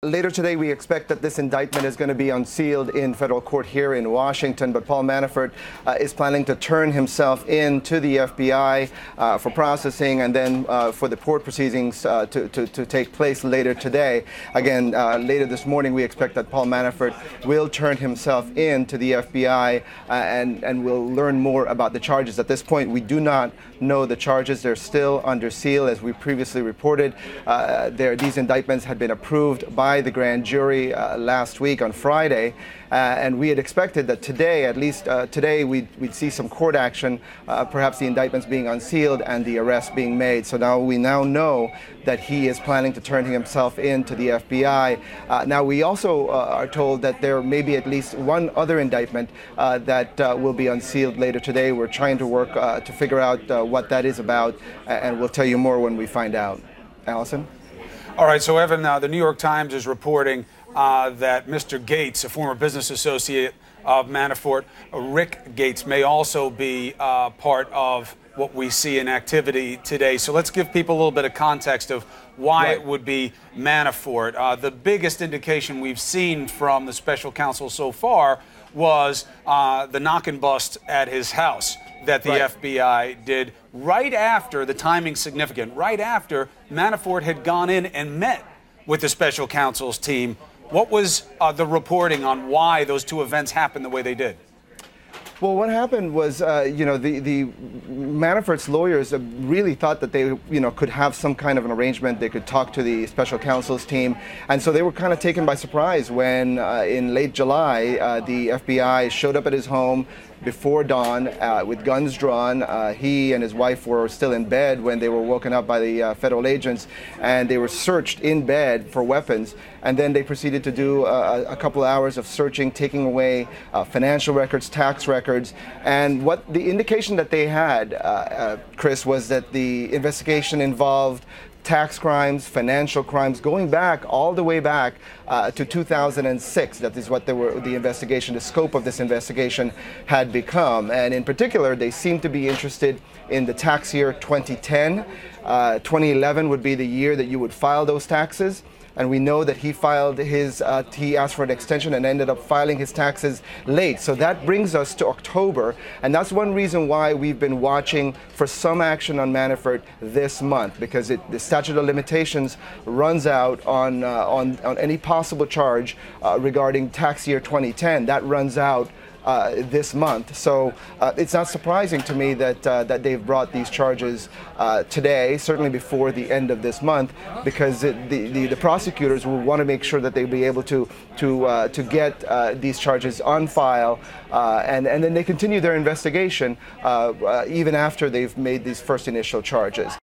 Later today, we expect that this indictment is going to be unsealed in federal court here in Washington, but Paul Manafort is planning to turn himself in to the FBI for processing and then for the court proceedings to take place later today. Again, later this morning, we expect that Paul Manafort will turn himself in to the FBI and we'll learn more about the charges. At this point, we do not know the charges. They're still under seal, as we previously reported. These indictments had been approved by the grand jury last week on Friday, and we had expected that today, at least today, we'd see some court action, perhaps the indictments being unsealed and the arrest being made. So we now know that he is planning to turn himself in to the FBI. Now we also are told that there may be at least one other indictment that will be unsealed later today. We're trying to work to figure out what that is about, and we'll tell you more when we find out. Allison? All right, so Evan, the New York Times is reporting that Mr. Gates, a former business associate of Manafort, Rick Gates, may also be part of what we see in activity today. So let's give people a little bit of context of why it would be Manafort. The biggest indication we've seen from the special counsel so far was the knock and bust at his house that the FBI did right after, the timing's significant, right after Manafort had gone in and met with the special counsel's team. What was the reporting on why those two events happened the way they did? Well, what happened was, the Manafort's lawyers really thought that they, could have some kind of an arrangement. They could talk to the special counsel's team. And so they were kind of taken by surprise when, in late July, the FBI showed up at his home before dawn with guns drawn. He and his wife were still in bed when they were woken up by the federal agents, and they were searched in bed for weapons. And then they proceeded to do a couple hours of searching, taking away financial records, tax records. And what the indication that they had, Chris, was that the investigation involved tax crimes, financial crimes, going back all the way back to 2006. That is what the investigation, the scope of this investigation had become. And in particular, they seem to be interested in the tax year 2010. 2011 would be the year that you would file those taxes. And we know that he asked for an extension and ended up filing his taxes late. So that brings us to October. And that's one reason why we've been watching for some action on Manafort this month, because the statute of limitations runs out on any possible charge regarding tax year 2010. That runs out this month. So it's not surprising to me that they've brought these charges today, certainly before the end of this month, because the prosecutors will want to make sure that they'll be able to get these charges on file, and then they continue their investigation even after they've made these first initial charges.